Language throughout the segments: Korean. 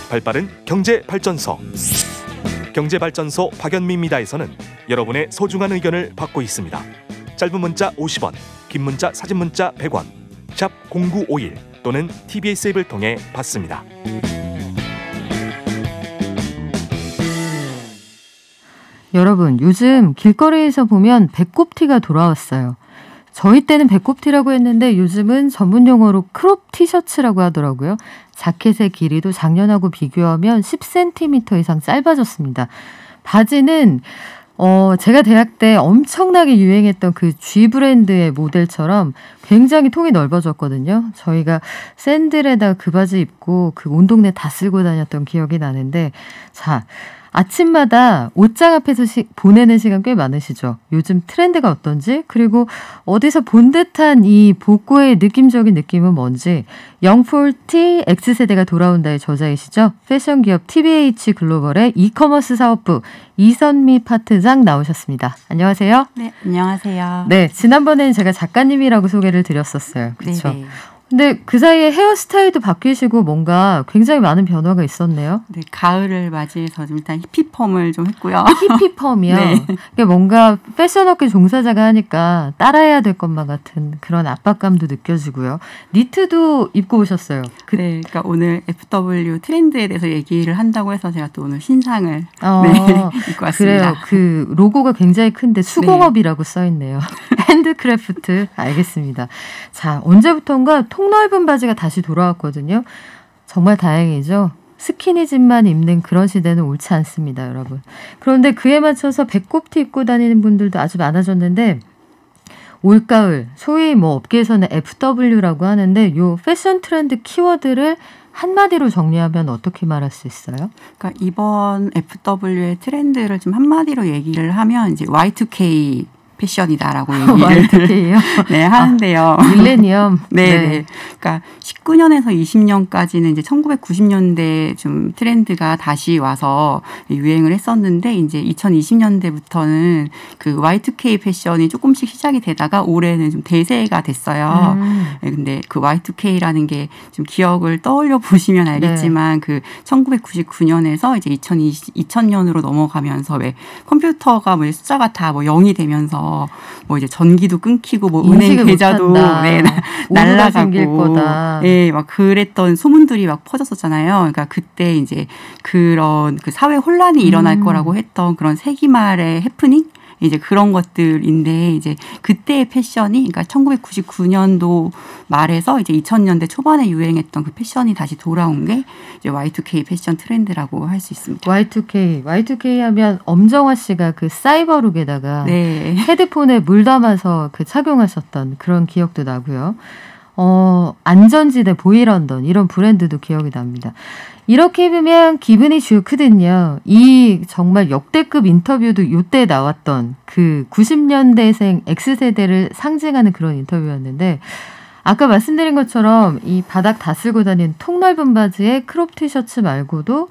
발빠른 경제발전소. 경제발전소 박연미입니다에서는 여러분의 소중한 의견을 받고 있습니다. 짧은 문자 50원, 긴 문자 사진 문자 100원, 샵 0951 또는 TBS 앱을 통해 받습니다. 여러분, 요즘 길거리에서 보면 배꼽티가 돌아왔어요. 저희 때는 배꼽티라고 했는데 요즘은 전문 용어로 크롭 티셔츠라고 하더라고요. 자켓의 길이도 작년하고 비교하면 10cm 이상 짧아졌습니다. 바지는 제가 대학 때 엄청나게 유행했던 그 G 브랜드의 모델처럼 굉장히 통이 넓어졌거든요. 저희가 샌들에다가 그 바지 입고 그 온 동네 다 쓸고 다녔던 기억이 나는데, 자, 아침마다 옷장 앞에서 보내는 시간 꽤 많으시죠? 요즘 트렌드가 어떤지, 그리고 어디서 본 듯한 이 복고의 느낌적인 느낌은 뭔지, 영폴티 X세대가 돌아온다의 저자이시죠? 패션 기업 TBH 글로벌의 이커머스 사업부 이선미 파트장 나오셨습니다. 안녕하세요. 네, 안녕하세요. 네, 지난번에는 제가 작가님이라고 소개를 드렸었어요. 그렇죠? 네네. 근데 그 사이에 헤어스타일도 바뀌시고 뭔가 굉장히 많은 변화가 있었네요. 네, 가을을 맞이해서 좀 일단 히피펌을 좀 했고요. 히피펌이요? 네. 그게 뭔가 패션업계 종사자가 하니까 따라해야 될 것만 같은 그런 압박감도 느껴지고요. 니트도 입고 오셨어요. 네, 그러니까 오늘 FW 트렌드에 대해서 얘기를 한다고 해서 제가 또 오늘 신상을 입고 왔습니다. 그래요. 그 로고가 굉장히 큰데 수공업이라고 써있네요. 핸드크래프트. 알겠습니다. 자, 언제부턴가 통 넓은 바지가 다시 돌아왔거든요. 정말 다행이죠. 스키니진만 입는 그런 시대는 옳지 않습니다, 여러분. 그런데 그에 맞춰서 배꼽티 입고 다니는 분들도 아주 많아졌는데, 올가을, 소위 업계에서는 FW라고 하는데, 요 패션 트렌드 키워드를 한마디로 정리하면 어떻게 말할 수 있어요? 그러니까 이번 FW의 트렌드를 좀 한마디로 얘기를 하면 이제 Y2K 패션이다라고 얘기를 네, 하는데요. 밀레니엄. 네, 네. 그러니까 19년에서 20년까지는 이제 1990년대 좀 트렌드가 다시 와서 유행을 했었는데, 이제 2020년대부터는 그 Y2K 패션이 조금씩 시작이 되다가 올해는 좀 대세가 됐어요. 네, 근데 그 Y2K라는 게 좀 기억을 떠올려 보시면 알겠지만, 네. 그 1999년에서 이제 2000년으로 넘어가면서 왜 컴퓨터가 숫자가 다 0이 되면서 이제 전기도 끊기고 은행 계좌도 날아가고 예, 막 그랬던 소문들이 막 퍼졌었잖아요. 그러니까 그때 이제 그런 그 사회 혼란이 일어날 거라고 했던 그런 세기말의 해프닝 이제 그런 것들인데, 이제 그때의 패션이, 그러니까 1999년도 말에서 이제 2000년대 초반에 유행했던 그 패션이 다시 돌아온 게 이제 Y2K 패션 트렌드라고 할 수 있습니다. Y2K 하면 엄정화 씨가 그 사이버룩에다가 네. 헤드폰에 물 담아서 그 착용하셨던 그런 기억도 나고요. 안전지대 보이런던 이런 브랜드도 기억이 납니다. 이렇게 입으면 기분이 좋거든요. 이 정말 역대급 인터뷰도 요때 나왔던 그 90년대생 X세대를 상징하는 그런 인터뷰였는데, 아까 말씀드린 것처럼 이 바닥 다 쓸고 다니는 통 넓은 바지에 크롭 티셔츠 말고도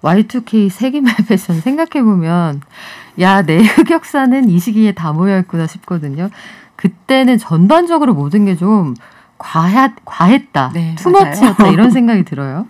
Y2K 세기말 패션 생각해보면, 야, 내 흑역사는 이 시기에 다 모여있구나 싶거든요. 그때는 전반적으로 모든 게 좀 과했다. 네, 투머치였다. 이런 생각이 들어요.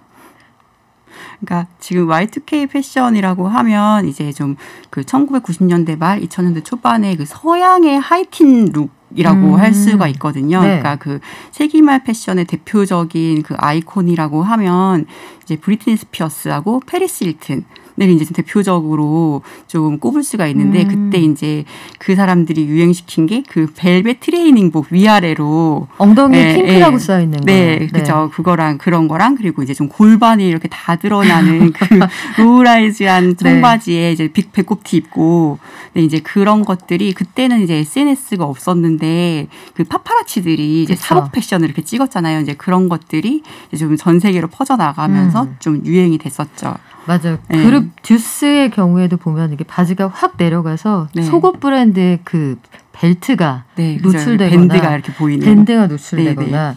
그러니까 지금 Y2K 패션이라고 하면 이제 좀 그 1990년대 말 2000년대 초반에 그 서양의 하이틴 룩이라고 할 수가 있거든요. 네. 그러니까 그 세기말 패션의 대표적인 그 아이콘이라고 하면 이제 브리트니 스피어스하고 페리스 힐튼 네, 이제 대표적으로 좀 꼽을 수가 있는데, 그때 이제 그 사람들이 유행시킨 게 그 벨벳 트레이닝복 위아래로 엉덩이에 핑크라고 써 있는 거. 네, 그죠. 그거랑 그런 거랑, 그리고 이제 좀 골반이 이렇게 다 드러나는 그 로우라이즈한 청바지에 이제 배꼽티 입고, 네, 이제 그런 것들이 그때는 이제 SNS가 없었는데 그 파파라치들이 이제 사복 패션을 이렇게 찍었잖아요. 이제 그런 것들이 이제 좀 전 세계로 퍼져 나가면서 좀 유행이 됐었죠. 맞아요. 네. 그룹 듀스의 경우에도 보면 이게 바지가 확 내려가서 네. 속옷 브랜드의 그 벨트가 네, 노출되거나 밴드가 이렇게 보이는 밴드가 노출되거나 네, 네.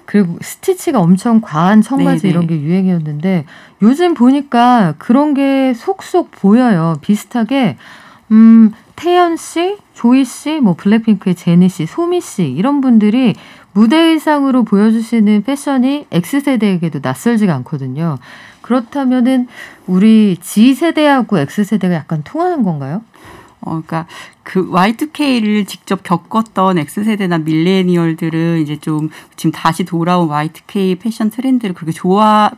그리고 스티치가 엄청 과한 청바지 네, 이런 게 유행이었는데, 요즘 보니까 그런 게 속속 보여요. 비슷하게 태연 씨, 조이 씨, 블랙핑크의 제니 씨, 소미 씨 이런 분들이 무대 의상으로 보여주시는 패션이 X세대에게도 낯설지가 않거든요. 그렇다면은 우리 G세대하고 X세대가 약간 통하는 건가요? 그러니까 그 Y2K를 직접 겪었던 X세대나 밀레니얼들은 이제 좀 지금 다시 돌아온 Y2K 패션 트렌드를 그렇게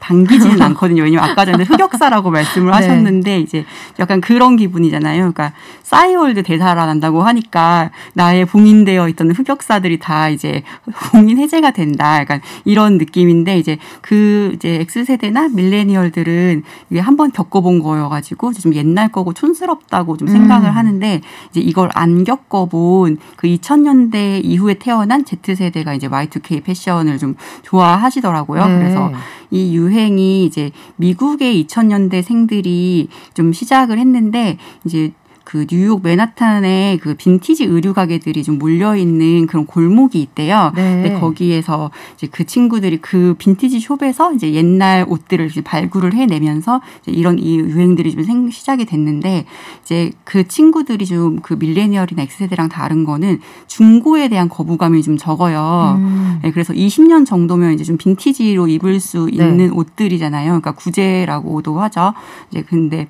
반기지는 않거든요. 왜냐면 아까 전에 흑역사라고 말씀을 네. 하셨는데 이제 약간 그런 기분이잖아요. 그러니까 싸이월드 되살아난다고 하니까 나의 봉인되어 있던 흑역사들이 다 이제 봉인 해제가 된다. 약간 이런 느낌인데 이제 이제 X세대나 밀레니얼들은 이게 한번 겪어본 거여가지고 좀 옛날 거고 촌스럽다고 좀 생각을 하는데 이제 이걸 안 겪어본 그 2000년대 이후에 태어난 Z세대가 이제 Y2K 패션을 좀 좋아하시더라고요. 네. 그래서 이 유행이 이제 미국의 2000년대 생들이 좀 시작을 했는데 이제 그 뉴욕 맨하탄에 그 빈티지 의류 가게들이 좀 몰려 있는 그런 골목이 있대요. 네. 근데 거기에서 이제 그 친구들이 그 빈티지 숍에서 이제 옛날 옷들을 이제 발굴을 해내면서 이제 이런 이 유행들이 좀 시작이 됐는데 이제 그 친구들이 좀 그 밀레니얼이나 X세대랑 다른 거는 중고에 대한 거부감이 좀 적어요. 네, 그래서 20년 정도면 이제 좀 빈티지로 입을 수 있는 네. 옷들이잖아요. 그러니까 구제라고도 하죠. 이제 근데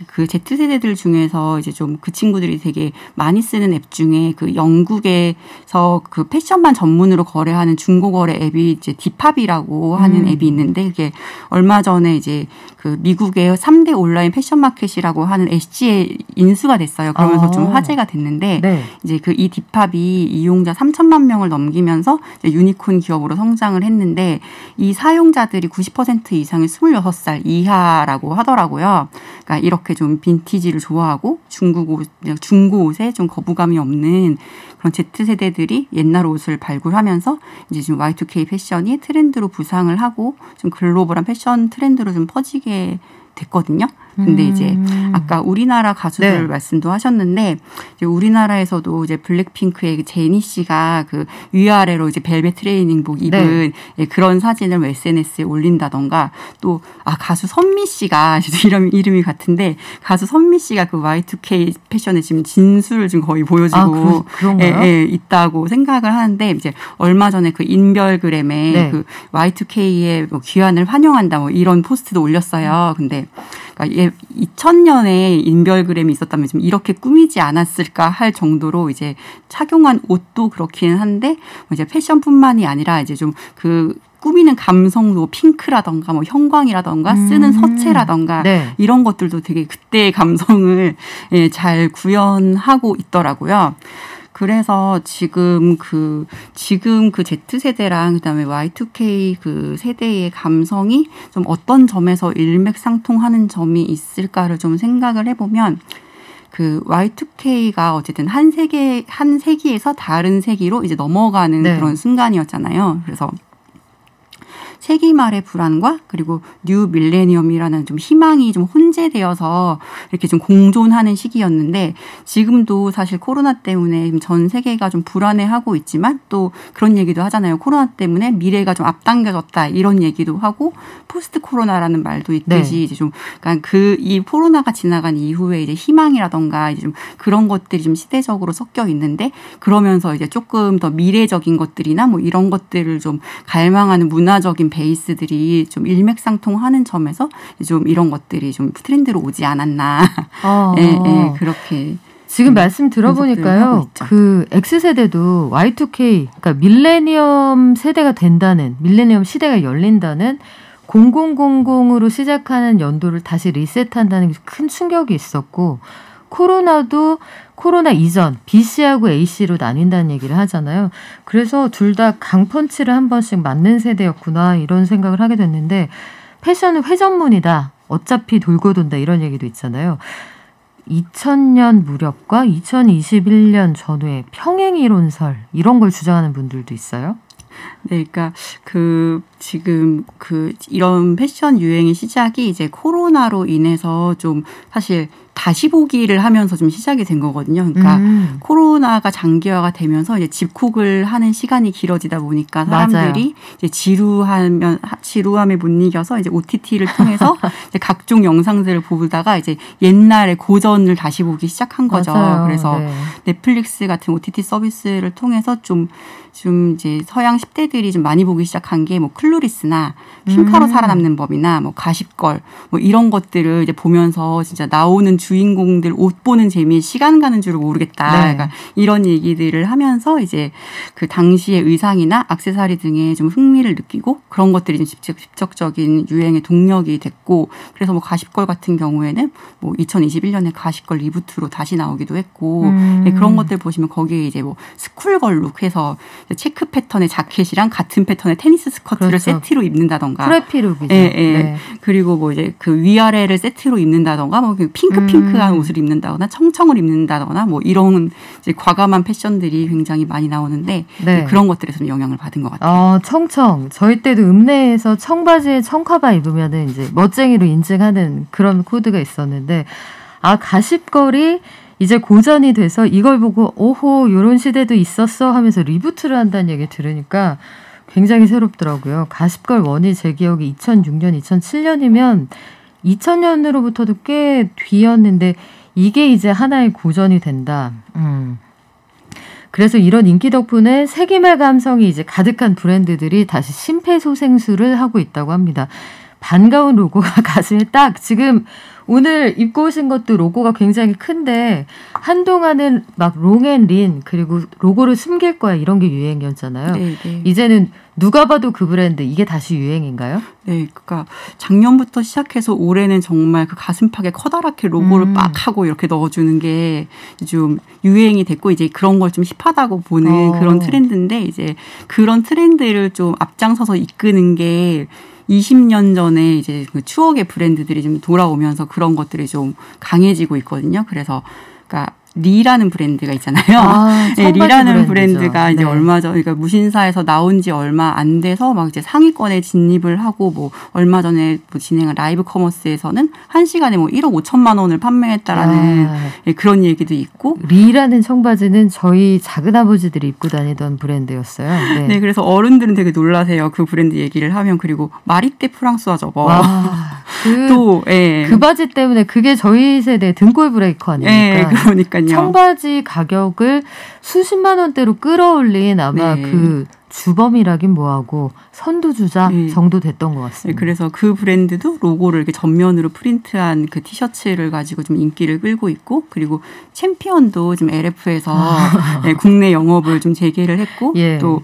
그 Z세대들 중에서 이제 좀 그 친구들이 되게 많이 쓰는 앱 중에 그 영국에서 그 패션만 전문으로 거래하는 중고 거래 앱이 이제 디팝이라고 하는 앱이 있는데 그게 얼마 전에 이제 그 미국의 3대 온라인 패션 마켓이라고 하는 SG에 인수가 됐어요. 그러면서 좀 화제가 됐는데 네. 이제 그 이 디팝이 이용자 3천만 명을 넘기면서 이제 유니콘 기업으로 성장을 했는데 이 사용자들이 90% 이상이 26살 이하라고 하더라고요. 그러니까 이렇게 좀 빈티지를 좋아하고 중고 옷에 좀 거부감이 없는 그런 Z세대들이 옛날 옷을 발굴하면서 이제 지금 Y2K 패션이 트렌드로 부상을 하고 좀 글로벌한 패션 트렌드로 좀 퍼지게 됐거든요. 근데 이제 아까 우리나라 가수들 네. 말씀도 하셨는데 이제 우리나라에서도 이제 블랙핑크의 제니 씨가 그 위아래로 이제 벨벳 트레이닝복 입은 네. 그런 사진을 뭐 SNS에 올린다던가 또 가수 선미 씨가 이름이 같은데 가수 선미 씨가 그 Y2K 패션에 지금 진수를 지금 거의 보여주고 그런가요? 있다고 생각을 하는데 이제 얼마 전에 그 인별그램에 네. 그 Y2K의 뭐 귀환을 환영한다 뭐 이런 포스트도 올렸어요. 근데 그러니까 2000년에 인별그램이 있었다면 지금 이렇게 꾸미지 않았을까 할 정도로 이제 착용한 옷도 그렇기는 한데 이제 패션뿐만이 아니라 이제 좀 그 꾸미는 감성도 핑크라던가 뭐 형광이라던가 쓰는 서체라던가 네. 이런 것들도 되게 그때의 감성을 잘 구현하고 있더라고요. 그래서 지금 그 Z세대랑 그다음에 Y2K 그 세대의 감성이 좀 어떤 점에서 일맥상통하는 점이 있을까를 좀 생각을 해보면 그 Y2K가 어쨌든 한 세기에서 다른 세기로 이제 넘어가는 네. 그런 순간이었잖아요. 그래서 세기 말의 불안과 그리고 뉴 밀레니엄이라는 좀 희망이 좀 혼재되어서 이렇게 좀 공존하는 시기였는데 지금도 사실 코로나 때문에 전 세계가 좀 불안해하고 있지만 또 그런 얘기도 하잖아요. 코로나 때문에 미래가 좀 앞당겨졌다 이런 얘기도 하고 포스트 코로나라는 말도 있듯이 네. 이제 좀 그러니까 이 코로나가 지나간 이후에 이제 희망이라던가 이제 좀 그런 것들이 좀 시대적으로 섞여 있는데 그러면서 이제 조금 더 미래적인 것들이나 뭐 이런 것들을 좀 갈망하는 문화적인 베이스들이 좀 일맥상통하는 점에서 좀 이런 것들이 좀 트렌드로 오지 않았나. 그렇게. 지금 말씀 들어보니까요. 그 X세대도 Y2K, 그러니까 밀레니엄 세대가 된다는, 밀레니엄 시대가 열린다는 0000으로 시작하는 연도를 다시 리셋한다는 큰 충격이 있었고 코로나도 코로나 이전 BC하고 AC로 나뉜다는 얘기를 하잖아요. 그래서 둘 다 강펀치를 한 번씩 맞는 세대였구나 이런 생각을 하게 됐는데 패션은 회전문이다. 어차피 돌고 돈다 이런 얘기도 있잖아요. 2000년 무렵과 2021년 전후에 평행이론설 이런 걸 주장하는 분들도 있어요. 네, 그러니까 지금 이런 패션 유행의 시작이 이제 코로나로 인해서 좀 사실 다시 보기를 하면서 좀 시작이 된 거거든요. 그러니까 코로나가 장기화가 되면서 이제 집콕을 하는 시간이 길어지다 보니까 사람들이 이제 지루함에 못 이겨서 이제 OTT를 통해서 이제 각종 영상들을 보다가 이제 옛날의 고전을 다시 보기 시작한 거죠. 맞아요. 그래서 네. 넷플릭스 같은 OTT 서비스를 통해서 좀 이제 서양 10대들이 좀 많이 보기 시작한 게 뭐 클루리스나 핑카로 살아남는 법이나 뭐 가십걸 뭐 이런 것들을 이제 보면서 진짜 나오는 주인공들 옷 보는 재미에 시간 가는 줄을 모르겠다. 네. 그러니까 이런 얘기들을 하면서 이제 그 당시의 의상이나 액세서리 등에 좀 흥미를 느끼고 그런 것들이 좀 직접적인 유행의 동력이 됐고 그래서 뭐 가십걸 같은 경우에는 뭐 2021년에 가십걸 리부트로 다시 나오기도 했고 네, 그런 것들 보시면 거기에 이제 뭐 스쿨걸룩 해서 체크 패턴의 자켓이랑 같은 패턴의 테니스 스커트를 그렇죠. 세트로 입는다던가. 프레피룩이죠. 예, 예. 네. 그리고 뭐 이제 그 위아래를 세트로 입는다던가 뭐 핑크한 옷을 입는다거나 청청을 입는다거나 뭐 이런 이제 과감한 패션들이 굉장히 많이 나오는데 네. 그런 것들에서 좀 영향을 받은 것 같아요. 청청. 저희 때도 읍내에서 청바지에 청카바 입으면은 이제 멋쟁이로 인증하는 그런 코드가 있었는데 가십걸이 이제 고전이 돼서 이걸 보고 오호 이런 시대도 있었어 하면서 리부트를 한다는 얘기 들으니까 굉장히 새롭더라고요. 가십걸 원이 제 기억이 2006년, 2007년이면 2000년으로부터도 꽤 뒤였는데 이게 이제 하나의 고전이 된다. 그래서 이런 인기 덕분에 세기말 감성이 이제 가득한 브랜드들이 다시 심폐소생술을 하고 있다고 합니다. 반가운 로고가 가슴에 딱 지금 오늘 입고 오신 것도 로고가 굉장히 큰데 한동안은 막 롱앤린 그리고 로고를 숨길 거야 이런 게 유행이었잖아요. 네, 네. 이제는 누가 봐도 그 브랜드 이게 다시 유행인가요? 네, 그러니까 작년부터 시작해서 올해는 정말 그 가슴팍에 커다랗게 로고를 빡 하고 이렇게 넣어주는 게 좀 유행이 됐고 이제 그런 걸 좀 힙하다고 보는 그런 트렌드인데 이제 그런 트렌드를 좀 앞장서서 이끄는 게 20년 전에 이제 그 추억의 브랜드들이 좀 돌아오면서 그런 것들이 좀 강해지고 있거든요. 그래서 그러니까 리라는 브랜드가 있잖아요. 네, 리라는 브랜드가 이제 얼마 전, 그러니까 무신사에서 나온 지 얼마 안 돼서 막 이제 상위권에 진입을 하고 뭐 얼마 전에 뭐 진행한 라이브 커머스에서는 1시간에 뭐 1억 5천만 원을 판매했다라는 예, 그런 얘기도 있고. 리라는 청바지는 저희 작은아버지들이 입고 다니던 브랜드였어요. 네. 네, 그래서 어른들은 되게 놀라세요. 그 브랜드 얘기를 하면. 그리고 마리떼 프랑스와 저거. 그 바지 때문에 그게 저희 세대 등골 브레이커 아닙니까? 네, 그러니까요. 청바지 가격을 수십만 원대로 끌어올린 아마 그 주범이라긴 뭐하고 선두주자 정도 됐던 것 같습니다. 네, 그래서 그 브랜드도 로고를 이렇게 전면으로 프린트한 그 티셔츠를 가지고 좀 인기를 끌고 있고 그리고 챔피언도 좀 LF에서 네, 국내 영업을 좀 재개를 했고 또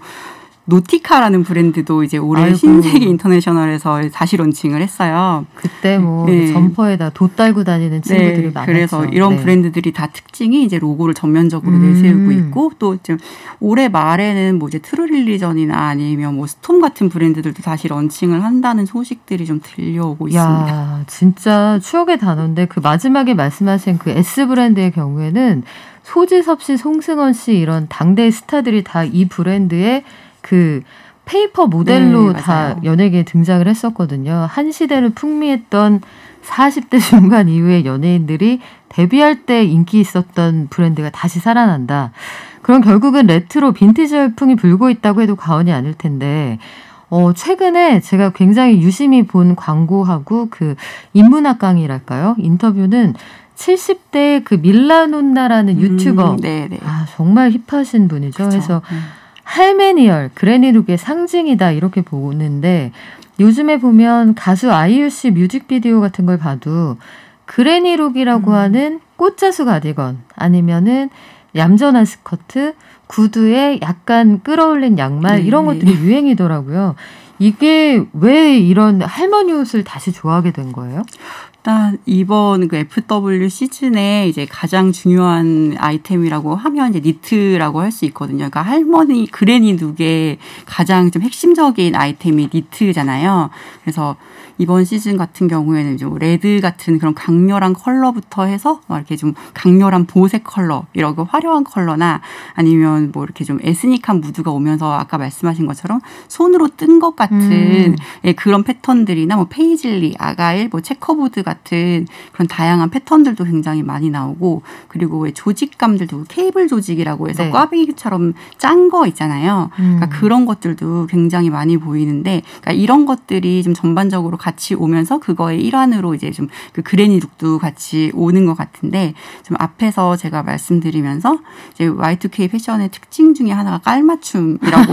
노티카라는 브랜드도 이제 올해 신세계 인터내셔널에서 다시 론칭을 했어요. 그때 뭐 점퍼에다 돛 달고 다니는 친구들이 많았죠. 그래서 이런 브랜드들이 다 특징이 이제 로고를 전면적으로 내세우고 있고 또 지금 올해 말에는 뭐 이제 트루릴리전이나 아니면 뭐 스톰 같은 브랜드들도 다시 런칭을 한다는 소식들이 좀 들려오고 있습니다. 진짜 추억의 단어인데 그 마지막에 말씀하신 그 S 브랜드의 경우에는 소지섭 씨, 송승헌 씨 이런 당대 스타들이 다 이 브랜드에 그 페이퍼 모델로 다 연예계에 등장을 했었거든요. 한 시대를 풍미했던 40대 중반 이후의 연예인들이 데뷔할 때 인기 있었던 브랜드가 다시 살아난다. 그럼 결국은 레트로 빈티지 열풍이 불고 있다고 해도 과언이 아닐 텐데 최근에 제가 굉장히 유심히 본 광고하고 그 인문학 강의랄까요? 인터뷰는 70대 그 밀라논나라는 유튜버. 정말 힙하신 분이죠. 그쵸. 그래서 할메니얼, 그레니룩의 상징이다 이렇게 보는데 요즘에 보면 가수 아이유 씨 뮤직비디오 같은 걸 봐도 그레니룩이라고 하는 꽃자수 가디건 아니면은 얌전한 스커트, 구두에 약간 끌어올린 양말 이런 것들이 유행이더라고요. 이게 왜 이런 할머니 옷을 다시 좋아하게 된 거예요? 일단 이번 그 FW 시즌에 이제 가장 중요한 아이템이라고 하면 이제 니트라고 할 수 있거든요. 그러니까 할머니 그레니 룩의 가장 좀 핵심적인 아이템이 니트잖아요. 그래서 이번 시즌 같은 경우에는 좀 레드 같은 그런 강렬한 컬러부터 해서 막 이렇게 좀 강렬한 보색 컬러, 이렇게 화려한 컬러나 아니면 뭐 이렇게 좀 에스닉한 무드가 오면서 아까 말씀하신 것처럼 손으로 뜬 것 같은 그런 패턴들이나 뭐 페이즐리, 아가일, 뭐 체커보드 같은 그런 다양한 패턴들도 굉장히 많이 나오고 그리고 왜 조직감들도 케이블 조직이라고 해서 네. 꽈배기처럼 짠 거 있잖아요. 그러니까 그런 것들도 굉장히 많이 보이는데 그러니까 이런 것들이 좀 전반적으로 같이 오면서 그거의 일환으로 이제 좀 그 그레니 룩도 같이 오는 것 같은데 좀 앞에서 제가 말씀드리면서 이제 Y2K 패션의 특징 중에 하나가 깔맞춤이라고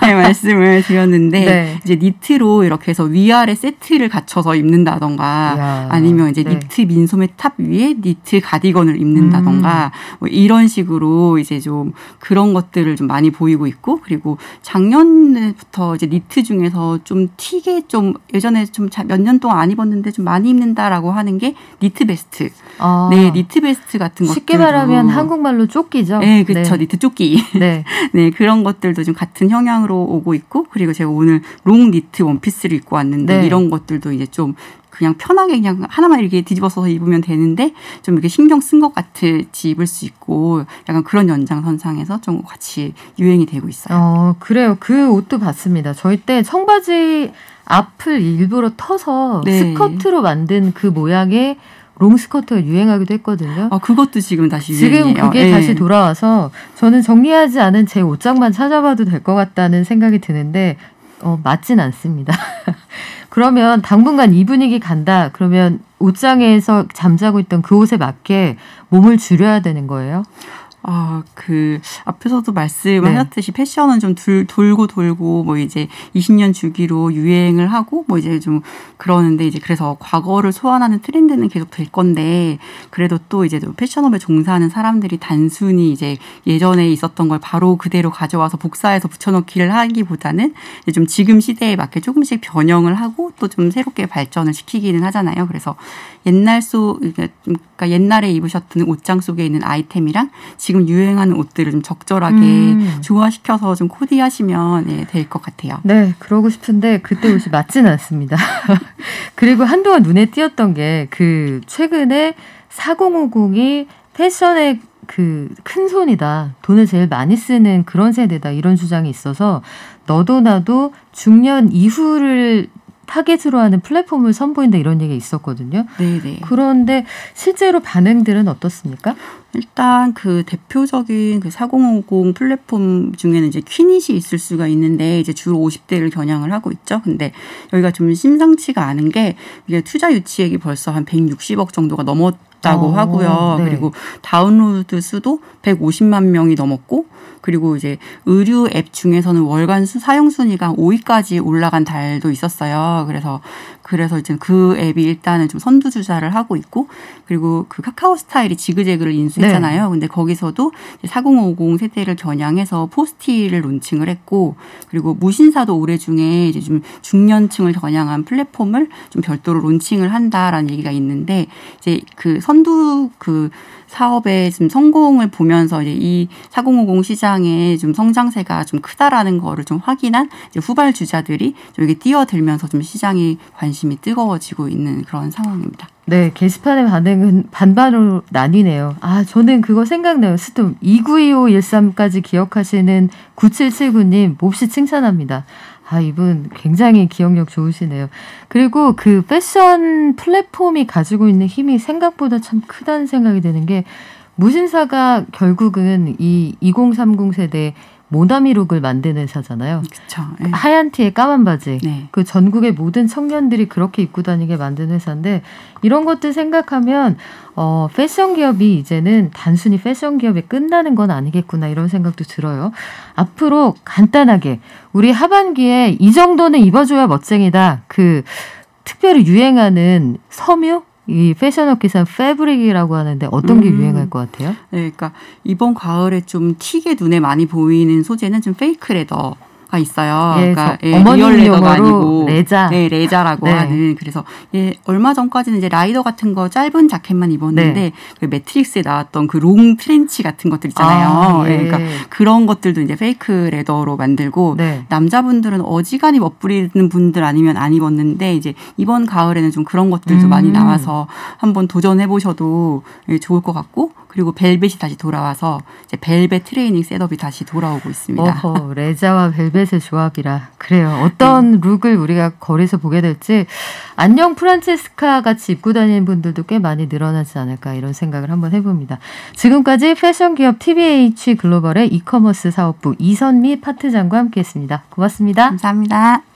네, 말씀을 드렸는데 네. 이제 니트로 이렇게 해서 위아래 세트를 갖춰서 입는다던가 이야, 아니면 이제 네. 니트 민소매 탑 위에 니트 가디건을 입는다던가 뭐 이런 식으로 이제 좀 그런 것들을 좀 많이 보이고 있고 그리고 작년부터 이제 니트 중에서 좀 튀게 좀 예전에 좀 몇 년 동안 안 입었는데 좀 많이 입는다라고 하는 게 니트 베스트. 아, 네, 니트 베스트 같은 것들도 쉽게 말하면 한국말로 조끼죠. 네, 그렇죠. 니트 조끼. 네. 네, 그런 것들도 좀 같은 형향으로 오고 있고 그리고 제가 오늘 롱 니트 원피스를 입고 왔는데 네. 이런 것들도 이제 좀 그냥 편하게 그냥 하나만 이렇게 뒤집어서 입으면 되는데 좀 이렇게 신경 쓴 것 같이 입을 수 있고 약간 그런 연장선상에서 좀 같이 유행이 되고 있어요. 그래요. 그 옷도 봤습니다. 저희 때 청바지 앞을 일부러 터서 네. 스커트로 만든 그 모양의 롱 스커트가 유행하기도 했거든요. 그것도 지금 다시 지금 유행이에요. 그게 네. 다시 돌아와서 저는 정리하지 않은 제 옷장만 찾아봐도 될 것 같다는 생각이 드는데 맞진 않습니다. 그러면 당분간 이 분위기 간다. 그러면 옷장에서 잠자고 있던 그 옷에 맞게 몸을 줄여야 되는 거예요? 그 앞에서도 말씀하셨듯이 패션은 좀 돌고 뭐 이제 20년 주기로 유행을 하고 뭐 이제 좀 그러는데 이제 그래서 과거를 소환하는 트렌드는 계속 될 건데 그래도 또 이제 패션업에 종사하는 사람들이 단순히 이제 예전에 있었던 걸 바로 그대로 가져와서 복사해서 붙여넣기를 하기보다는 이제 좀 지금 시대에 맞게 조금씩 변형을 하고 또 좀 새롭게 발전을 시키기는 하잖아요. 그래서 그러니까 옛날에 입으셨던 옷장 속에 있는 아이템이랑 지금 유행하는 옷들을 좀 적절하게 조화시켜서 좀 코디하시면 될 것 같아요. 네, 그러고 싶은데 그때 옷이 맞지는 않습니다. 그리고 한동안 눈에 띄었던 게 그 최근에 4050이 패션의 그 큰 손이다. 돈을 제일 많이 쓰는 그런 세대다. 이런 주장이 있어서 너도 나도 중년 이후를 타겟으로 하는 플랫폼을 선보인다 이런 얘기가 있었거든요. 네네. 그런데 실제로 반응들은 어떻습니까? 일단 그 대표적인 그 4050 플랫폼 중에는 이제 퀴닛이 있을 수가 있는데 이제 주로 50대를 겨냥을 하고 있죠. 근데 여기가 좀 심상치가 않은 게 이게 투자 유치액이 벌써 한 160억 정도가 넘었다고 하고요. 네. 그리고 다운로드 수도 150만 명이 넘었고 그리고 이제 의류 앱 중에서는 월간 사용 순위가 5위까지 올라간 달도 있었어요. 그래서 이제 그 앱이 일단은 좀 선두주자를 하고 있고 그리고 그 카카오 스타일이 지그재그를 인수했잖아요. 네. 근데 거기서도 4050 세대를 겨냥해서 포스티를 론칭을 했고 그리고 무신사도 올해 중에 이제 좀 중년층을 겨냥한 플랫폼을 좀 별도로 론칭을 한다라는 얘기가 있는데 이제 그 선두 그 사업의 좀 성공을 보면서 이제 이 4050 시장의 좀 성장세가 좀 크다라는 거를 좀 확인한 이제 후발주자들이 좀 이게 뛰어들면서 좀 시장이 관심이 뜨거워지고 있는 그런 상황입니다. 네, 게시판의 반응은 반반으로 나뉘네요. 저는 그거 생각나요. 스톰 292513까지 기억하시는 9779님 몹시 칭찬합니다. 이분 굉장히 기억력 좋으시네요. 그리고 그 패션 플랫폼이 가지고 있는 힘이 생각보다 참 크다는 생각이 드는 게 무신사가 결국은 이 2030 세대 모나미 룩을 만드는 회사잖아요. 그렇죠. 하얀 티에 까만 바지. 네. 그 전국의 모든 청년들이 그렇게 입고 다니게 만든 회사인데 이런 것들 생각하면 패션 기업이 이제는 단순히 패션 기업에 끝나는 건 아니겠구나 이런 생각도 들어요. 앞으로 간단하게 우리 하반기에 이 정도는 입어줘야 멋쟁이다. 그 특별히 유행하는 섬유? 이 패션업계에서 패브릭이라고 하는데 어떤 게 유행할 것 같아요? 네, 그러니까 이번 가을에 좀 튀게 눈에 많이 보이는 소재는 좀 페이크 레더가 있어요. 그러니까 리얼 레더가 아니고 레자. 네, 레자라고 하는. 그래서 얼마 전까지는 이제 라이더 같은 거 짧은 자켓만 입었는데 그 매트릭스에 나왔던 그 롱 트렌치 같은 것들 있잖아요. 그러니까 그런 것들도 이제 페이크 레더로 만들고 남자분들은 어지간히 멋부리는 분들 아니면 안 입었는데 이제 이번 가을에는 좀 그런 것들도 많이 나와서 한번 도전해 보셔도 좋을 것 같고 그리고 벨벳이 다시 돌아와서 이제 벨벳 트레이닝 셋업이 다시 돌아오고 있습니다. 어허, 레자와 벨벳의 조합이라. 그래요. 어떤 룩을 우리가 거리에서 보게 될지 안녕 프란체스카 같이 입고 다니는 분들도 꽤 많이 늘어나지 않을까 이런 생각을 한번 해봅니다. 지금까지 패션 기업 TBH 글로벌의 이커머스 사업부 이선미 파트장과 함께했습니다. 고맙습니다. 감사합니다.